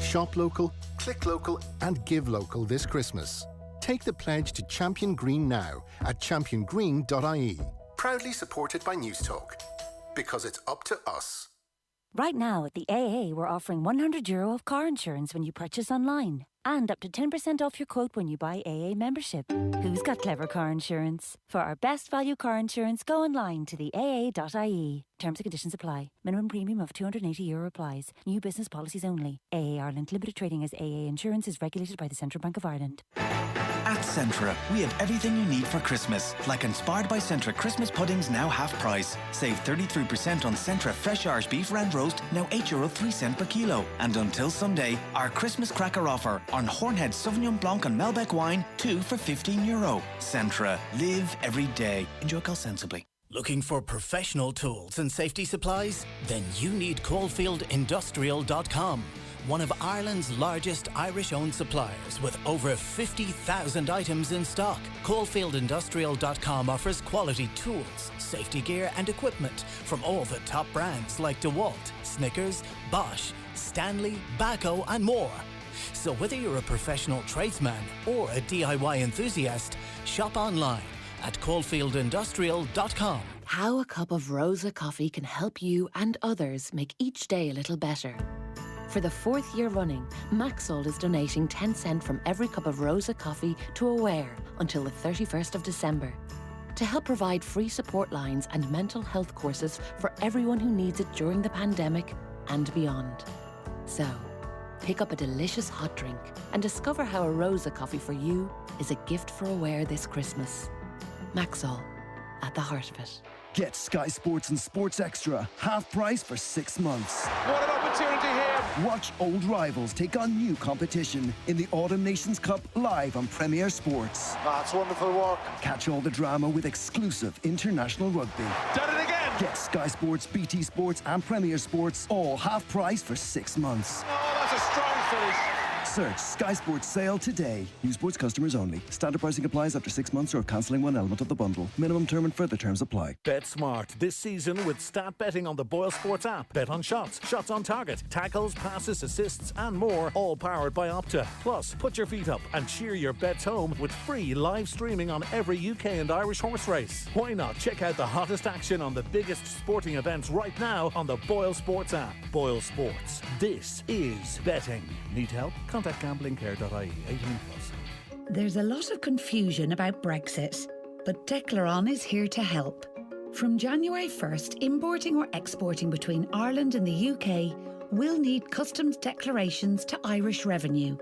Shop local, click local and give local this Christmas. Take the pledge to Champion Green now at championgreen.ie. Proudly supported by News Talk. Because it's up to us. Right now at the AA, we're offering €100 of car insurance when you purchase online. And up to 10% off your quote when you buy AA membership. Who's got clever car insurance? For our best value car insurance, go online to the AA.ie. Terms and conditions apply. Minimum premium of €280 applies. New business policies only. AA Ireland Limited Trading as AA Insurance is regulated by the Central Bank of Ireland. At Centra, we have everything you need for Christmas. Like inspired by Centra Christmas puddings now half price. Save 33% on Centra fresh Irish beef round roast, now €8.03 per kilo. And until Sunday, our Christmas cracker offer on Hornhead Sauvignon Blanc and Malbec wine, 2 for €15. Centra, live every day. Enjoy Call sensibly. Looking for professional tools and safety supplies? Then you need CoalfieldIndustrial.com. One of Ireland's largest Irish-owned suppliers with over 50,000 items in stock. CoalfieldIndustrial.com offers quality tools, safety gear and equipment from all the top brands like DeWalt, Snickers, Bosch, Stanley, Baco and more. So whether you're a professional tradesman or a DIY enthusiast, shop online at CoalfieldIndustrial.com. How a cup of Rosa coffee can help you and others make each day a little better. For the 4th year running, Maxol is donating 10 cents from every cup of Rosa coffee to Aware until the 31st of December to help provide free support lines and mental health courses for everyone who needs it during the pandemic and beyond. So, pick up a delicious hot drink and discover how a Rosa coffee for you is a gift for Aware this Christmas. Maxol, at the heart of it. Get Sky Sports and Sports Extra, half price for 6 months. What an opportunity here! Watch old rivals take on new competition in the Autumn Nations Cup live on Premier Sports. That's wonderful work. Catch all the drama with exclusive international rugby. Done it again! Get Sky Sports, BT Sports and Premier Sports all half price for 6 months. Oh, that's a strong finish. Search Sky Sports Sale today. New sports customers only. Standard pricing applies after 6 months or cancelling one element of the bundle. Minimum term and further terms apply. Bet smart this season with stat betting on the Boyle Sports app. Bet on shots, shots on target, tackles, passes, assists and more, all powered by Opta. Plus, put your feet up and cheer your bets home with free live streaming on every UK and Irish horse race. Why not check out the hottest action on the biggest sporting events right now on the Boyle Sports app. Boyle Sports. This is betting. Need help? Contact gamblingcare.ie. 18+. There's a lot of confusion about Brexit, but Declaron is here to help. From January 1st, importing or exporting between Ireland and the UK will need customs declarations to Irish revenue.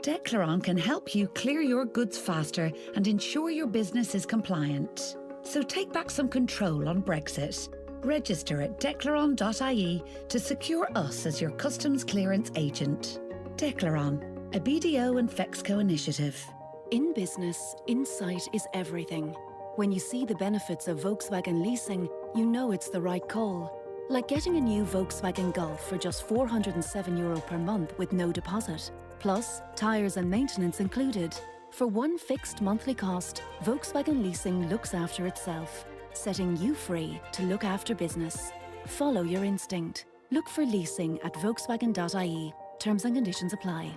Declaron can help you clear your goods faster and ensure your business is compliant. So take back some control on Brexit. Register at declaron.ie to secure us as your customs clearance agent. Declaron, a BDO and Fexco initiative. In business, insight is everything. When you see the benefits of Volkswagen leasing, you know it's the right call. Like getting a new Volkswagen Golf for just €407 per month with no deposit. Plus, tyres and maintenance included. For one fixed monthly cost, Volkswagen leasing looks after itself. setting you free to look after business. Follow your instinct. Look for leasing at Volkswagen.ie. Terms and conditions apply.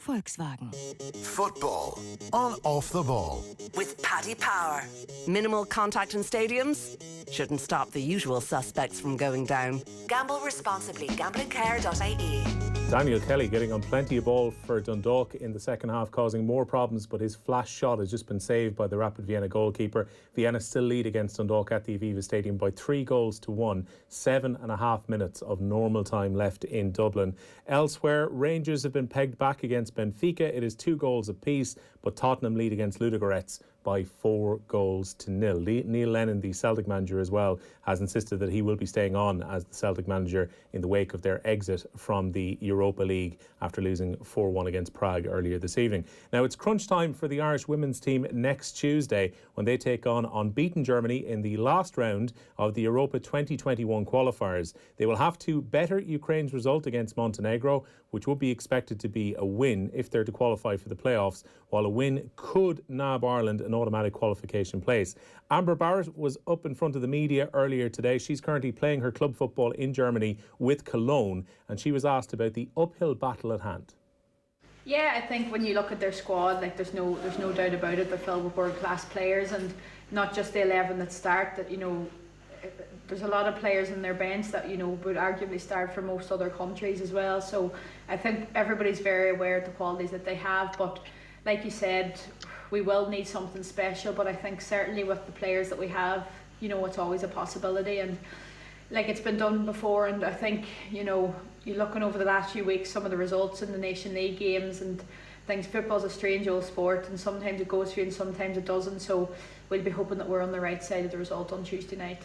Volkswagen. Football on Off the Ball. With Paddy Power. Minimal contact in stadiums shouldn't stop the usual suspects from going down. Gamble responsibly. Gamblingcare.ie. Daniel Kelly getting on plenty of ball for Dundalk in the second half, causing more problems, but his flash shot has just been saved by the Rapid Vienna goalkeeper. Vienna still lead against Dundalk at the Aviva Stadium by 3-1. 7.5 minutes of normal time left in Dublin. Elsewhere, Rangers have been pegged back against Benfica. It is 2 goals apiece, but Tottenham lead against Ludogorets by 4-0. Neil Lennon, the Celtic manager as well, has insisted that he will be staying on as the Celtic manager in the wake of their exit from the Europa League after losing 4-1 against Prague earlier this evening. Now it's crunch time for the Irish women's team next Tuesday when they take on unbeaten Germany in the last round of the Europa 2021 qualifiers. They will have to better Ukraine's result against Montenegro, which would be expected to be a win if they're to qualify for the playoffs, while a win could nab Ireland an automatic qualification place. Amber Barrett was up in front of the media earlier today. She's currently playing her club football in Germany with Cologne, and she was asked about the uphill battle at hand. Yeah, I think when you look at their squad, like there's no doubt about it, they're filled with world-class players, and not just the 11 that start. That there's a lot of players in their bench that would arguably start for most other countries as well. So I think everybody's very aware of the qualities that they have. But like you said, we will need something special. But I think certainly with the players that we have, it's always a possibility. And like it's been done before, and I think you're looking over the last few weeks, some of the results in the Nation League games and things. Football's a strange old sport, and sometimes it goes for you and sometimes it doesn't. So we'll be hoping that we're on the right side of the result on Tuesday night.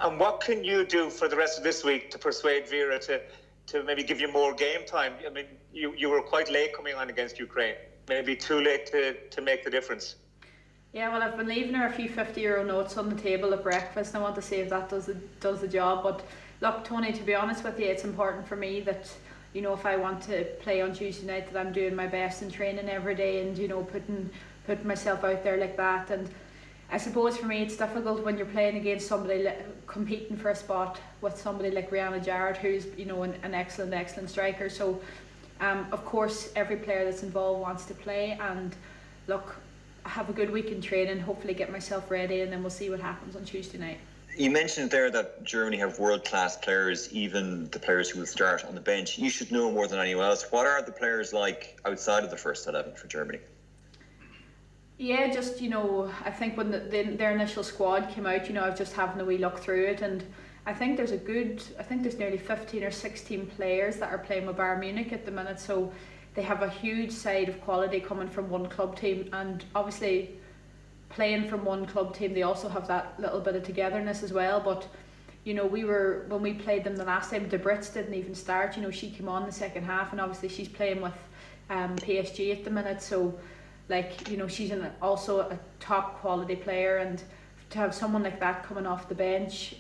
And what can you do for the rest of this week to persuade Vera to maybe give you more game time? I mean, you were quite late coming on against Ukraine. Maybe too late to make the difference. Yeah, well, I've been leaving her a few 50-euro notes on the table at breakfast, and I want to see if that does the job. But look, Tony, to be honest with you, it's important for me that if I want to play on Tuesday night, that I'm doing my best in training every day, and putting myself out there like that. And I suppose for me it's difficult when you're playing against somebody competing for a spot with somebody like Rihanna Jarrett, who's an excellent striker. So of course every player that's involved wants to play, and look, have a good week in training, hopefully get myself ready, and then we'll see what happens on Tuesday night. You mentioned there that Germany have world-class players, even the players who will start on the bench. You should know more than anyone else. What are the players like outside of the first 11 for Germany? Yeah, just I think when their initial squad came out, I was just having a wee look through it, and I think there's nearly 15 or 16 players that are playing with Bayern Munich at the minute. So they have a huge side of quality coming from one club team, and obviously playing from one club team, they also have that little bit of togetherness as well. But when we played them the last time, the Brits didn't even start. She came on the second half, and obviously she's playing with PSG at the minute. So she's also a top quality player, and to have someone like that coming off the bench.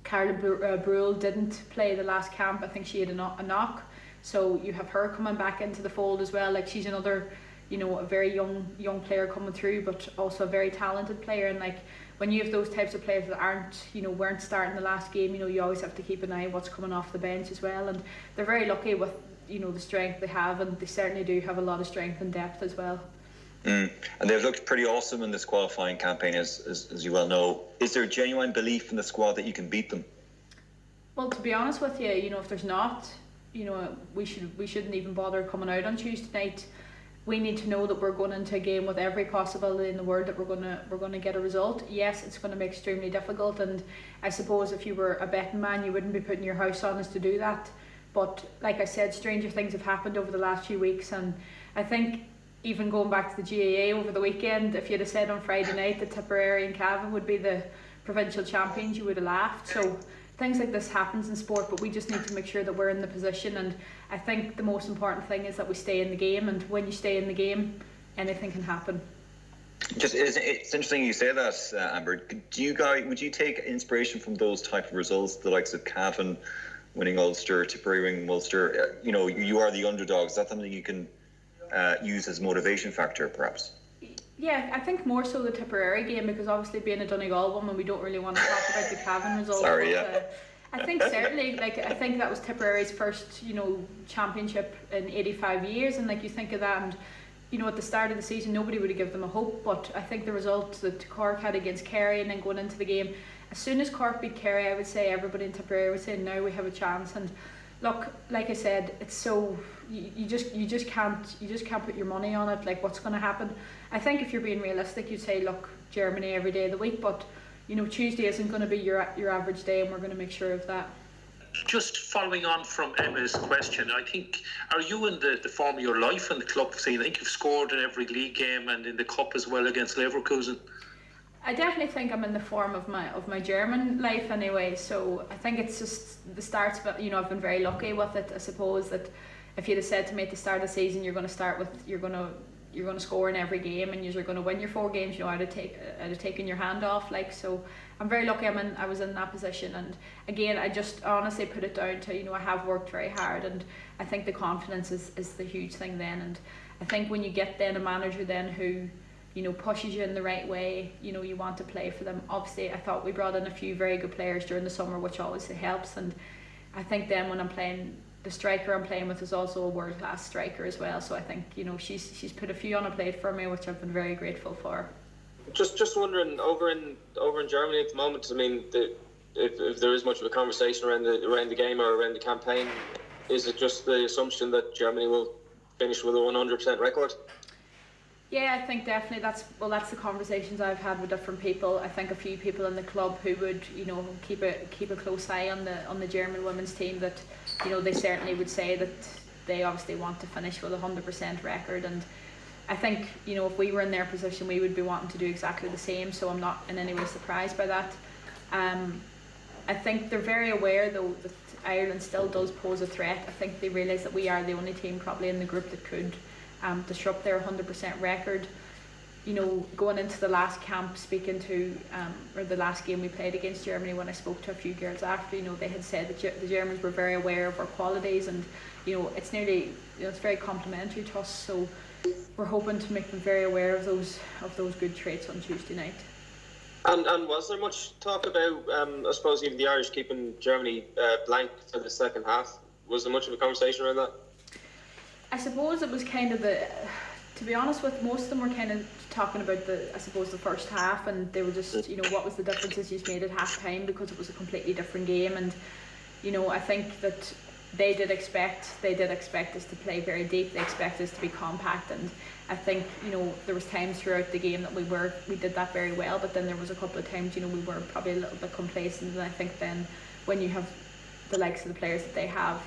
Carla Brühl didn't play the last camp. I think she had a knock. So you have her coming back into the fold as well. Like, she's another, a very young player coming through, but also a very talented player. And when you have those types of players that weren't starting the last game, you always have to keep an eye on what's coming off the bench as well. And they're very lucky with the strength they have, and they certainly do have a lot of strength and depth as well. And they've looked pretty awesome in this qualifying campaign, as you well know. Is there genuine belief in the squad that you can beat them? Well, to be honest with you, if there's not, we shouldn't even bother coming out on Tuesday night. We need to know that we're going into a game with every possibility in the world that we're going to get a result. Yes, it's going to be extremely difficult, and I suppose if you were a betting man, you wouldn't be putting your house on us to do that. But like I said, stranger things have happened over the last few weeks, and I think even going back to the GAA over the weekend, if you'd have said on Friday night that Tipperary and Cavan would be the provincial champions, you would have laughed. So things like this happens in sport, but we just need to make sure that we're in the position. And I think the most important thing is that we stay in the game, and when you stay in the game, anything can happen. It's interesting you say that, Amber. Would you take inspiration from those type of results, the likes of Cavan winning Ulster, Tipperary winning Ulster? You are the underdog. Is that something you can use as motivation factor, perhaps? Yeah, I think more so the Tipperary game, because obviously being a Donegal woman, we don't really want to talk about the Cavan result. Sorry, yeah. I think certainly, I think that was Tipperary's first, championship in 85 years, and you think of that, and at the start of the season, nobody would have given them a hope. But I think the result that Cork had against Kerry, and then going into the game, as soon as Cork beat Kerry, I would say everybody in Tipperary would say now we have a chance. And look, like I said, it's so you just can't put your money on it. What's going to happen? I think if you're being realistic, you'd say, look, Germany every day of the week, but Tuesday isn't going to be your average day, and we're going to make sure of that. Just following on from Emma's question, I think, are you in the form of your life in the club scene? I think you've scored in every league game and in the cup as well against Leverkusen. I definitely think I'm in the form of my German life anyway. So I think it's just the starts, but I've been very lucky with it. I suppose that if you'd have said to me at the start of the season, you're going to start with you're going to score in every game and you're going to win your 4 games, I'd have taken your hand off. So I'm very lucky I was in that position. And again, I just honestly put it down to I have worked very hard, and I think the confidence is the huge thing then. And I think when you get then a manager then who pushes you in the right way, you want to play for them. Obviously, I thought we brought in a few very good players during the summer, which obviously helps. And I think then when I'm playing, the striker I'm playing with is also a world-class striker as well. So I think she's put a few on a plate for me, which I've been very grateful for. Just wondering, over in Germany at the moment, I mean, if there is much of a conversation around the game or around the campaign, is it just the assumption that Germany will finish with a 100% record? Yeah, I think definitely that's the conversations I've had with different people. I think a few people in the club who would keep a close eye on the German women's team, that they certainly would say that they obviously want to finish with a 100% record. And I think if we were in their position, we would be wanting to do exactly the same. So I'm not in any way surprised by that. I think they're very aware though that Ireland still does pose a threat. I think they realise that we are the only team probably in the group that could disrupt their 100% record. Going into the last camp, speaking to or the last game we played against Germany, when I spoke to a few girls after, they had said that the Germans were very aware of our qualities, and it's nearly it's very complimentary to us. So we're hoping to make them very aware of those good traits on Tuesday night. And was there much talk about I suppose even the Irish keeping Germany blank for the second half? Was there much of a conversation around that? I suppose it was kind of to be honest with, most of them were kind of talking about the first half, and they were just, what was the differences you made at half time, because it was a completely different game. And, I think that they did expect us to play very deep. They expected us to be compact, and I think, there was times throughout the game that we did that very well, but then there was a couple of times, we were probably a little bit complacent. And I think then when you have the likes of the players that they have,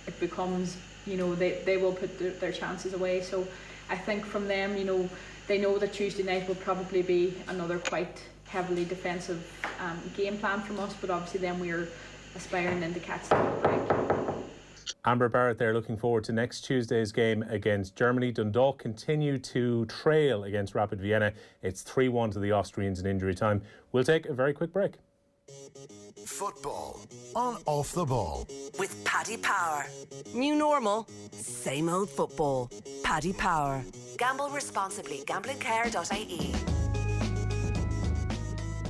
it becomes, they will put their chances away. So I think from them, they know that Tuesday night will probably be another quite heavily defensive game plan from us, but obviously then we're aspiring then to catch the break. Amber Barrett there, looking forward to next Tuesday's game against Germany. Dundalk continue to trail against Rapid Vienna. It's 3-1 to the Austrians in injury time. We'll take a very quick break. Football on Off the Ball with Paddy Power. New normal, same old football. Paddy Power. Gamble responsibly. Gamblingcare.ie.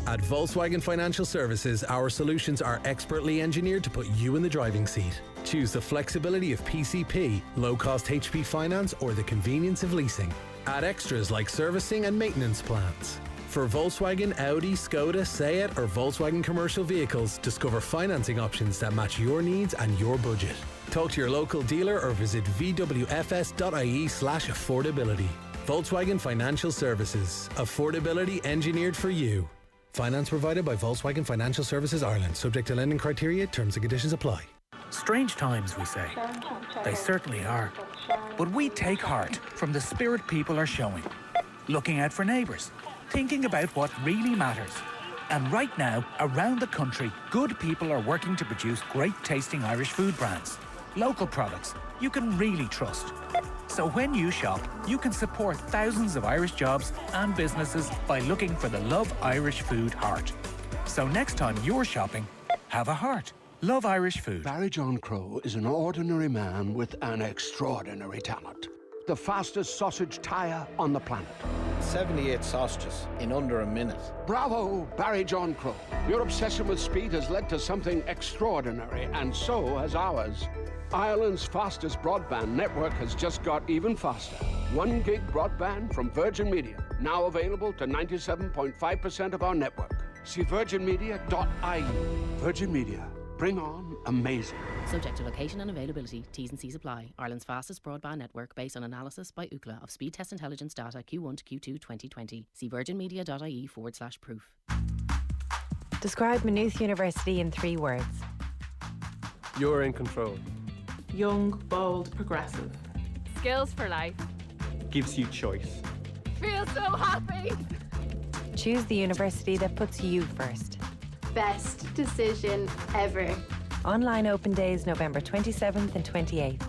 At Volkswagen Financial Services, our solutions are expertly engineered to put you in the driving seat. Choose the flexibility of PCP, low-cost HP finance, or the convenience of leasing. Add extras like servicing and maintenance plans. For Volkswagen, Audi, Skoda, Seat or Volkswagen commercial vehicles, discover financing options that match your needs and your budget. Talk to your local dealer or visit vwfs.ie/affordability. Volkswagen Financial Services. Affordability engineered for you. Finance provided by Volkswagen Financial Services Ireland. Subject to lending criteria. Terms and conditions apply. Strange times, we say. They certainly are. But we take heart from the spirit people are showing. Looking out for neighbours. Thinking about what really matters. And right now, around the country, good people are working to produce great tasting Irish food brands. Local products you can really trust. So when you shop, you can support thousands of Irish jobs and businesses by looking for the Love Irish Food heart. So next time you're shopping, have a heart. Love Irish Food. Barry John Crowe is an ordinary man with an extraordinary talent. The fastest sausage tire on the planet. 78 sausages in under a minute. Bravo, Barry John Crow. Your obsession with speed has led to something extraordinary, and so has ours. Ireland's fastest broadband network has just got even faster. 1 gig broadband from Virgin Media, now available to 97.5% of our network. See virginmedia.ie. Virgin Media. Bring on amazing. Subject to location and availability. T's and C's apply. Ireland's fastest broadband network based on analysis by Ookla of speed test intelligence data Q1 to Q2 2020. See virginmedia.ie/proof. Describe Maynooth University in 3 words. You're in control. Young, bold, progressive. Skills for life. Gives you choice. Feel so happy. Choose the university that puts you first. Best decision ever. Online open days November 27th and 28th.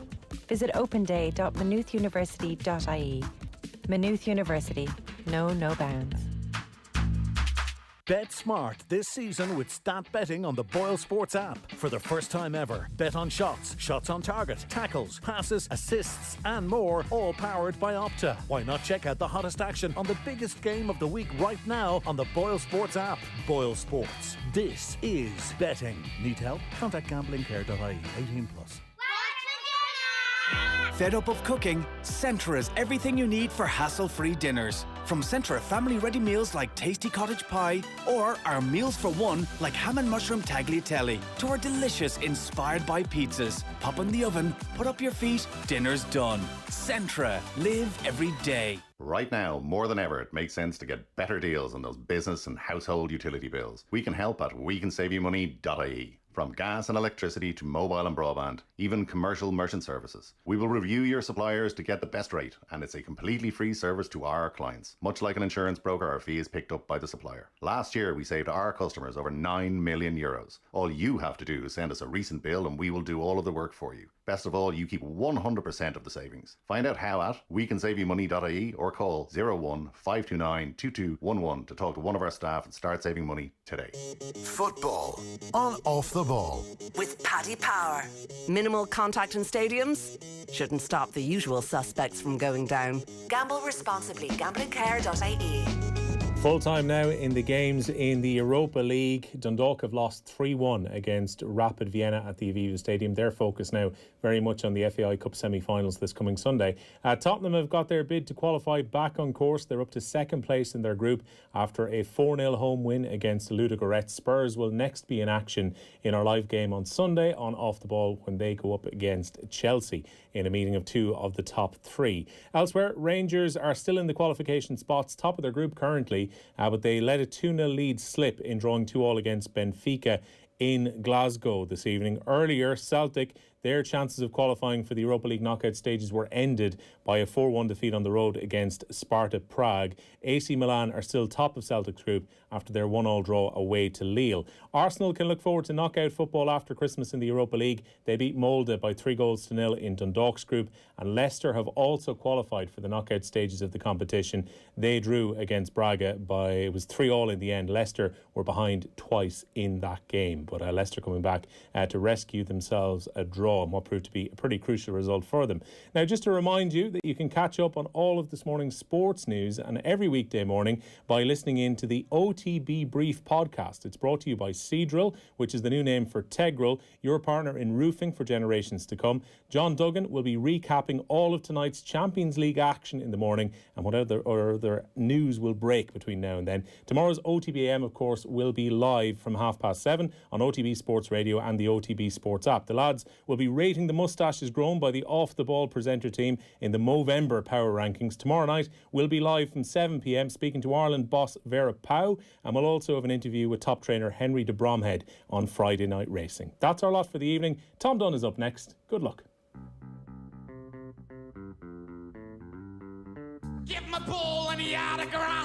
Visit openday.maynoothuniversity.ie. Maynooth University. No bounds. Bet smart this season with stat betting on the Boyle Sports app. For the first time ever, bet on shots, shots on target, tackles, passes, assists and more, all powered by Opta. Why not check out the hottest action on the biggest game of the week right now on the Boyle Sports app? Boyle Sports. This is betting. Need help? Contact gamblingcare.ie. 18+. Fed up of cooking? Centra is everything you need for hassle-free dinners. From Centra family ready meals like tasty cottage pie, or our meals for one like ham and mushroom tagliatelle, to our delicious inspired by pizzas. Pop in the oven, put up your feet, dinner's done. Centra. Live every day. Right now, more than ever, it makes sense to get better deals on those business and household utility bills. We can help at wecansaveyoumoney.ie. From gas and electricity to mobile and broadband, even commercial merchant services. We will review your suppliers to get the best rate, and it's a completely free service to our clients. Much like an insurance broker, our fee is picked up by the supplier. Last year, we saved our customers over €9 million. All you have to do is send us a recent bill and we will do all of the work for you. Best of all, you keep 100% of the savings. Find out how at wecansaveyoumoney.ie or call 01 529 2211 to talk to one of our staff and start saving money today. Football on Off the Ball. With Paddy Power. Minimal contact in stadiums shouldn't stop the usual suspects from going down. Gamble responsibly. Gamblingcare.ie. Full time now in the games in the Europa League. Dundalk have lost 3-1 against Rapid Vienna at the Aviva Stadium. Their focus now very much on the FAI Cup semi-finals this coming Sunday. Tottenham have got their bid to qualify back on course. They're up to second place in their group after a 4-0 home win against Ludogorets. Spurs will next be in action in our live game on Sunday on Off the Ball when they go up against Chelsea in a meeting of 2 of the top 3. Elsewhere, Rangers are still in the qualification spots, top of their group currently, but they let a 2-0 lead slip in drawing 2-2 against Benfica in Glasgow this evening. Earlier, Celtic, their chances of qualifying for the Europa League knockout stages were ended by a 4-1 defeat on the road against Sparta Prague. AC Milan are still top of Celtic's group after their 1-1 draw away to Lille. Arsenal can look forward to knockout football after Christmas in the Europa League. They beat Molde by 3-0 in Dundalk's group, and Leicester have also qualified for the knockout stages of the competition. They drew against Braga it was 3-3 in the end. Leicester were behind twice in that game, but Leicester coming back to rescue themselves a draw, and what proved to be a pretty crucial result for them. Now, just to remind you that you can catch up on all of this morning's sports news and every weekday morning by listening in to the OTB Brief podcast. It's brought to you by Seadrill, which is the new name for Tegrill, your partner in roofing for generations to come. John Duggan will be recapping all of tonight's Champions League action in the morning, and whatever other news will break between now and then. Tomorrow's OTB AM, of course, will be live from 7:30 on OTB Sports Radio and the OTB Sports app. The lads will be rating the moustaches grown by the Off the Ball presenter team in the Movember Power Rankings. Tomorrow night we'll be live from 7 p.m. speaking to Ireland boss Vera Pauw, and we'll also have an interview with top trainer Henry de Bromhead on Friday Night Racing. That's our lot for the evening. Tom Dunn is up next. Good luck. Give my ball any autograph.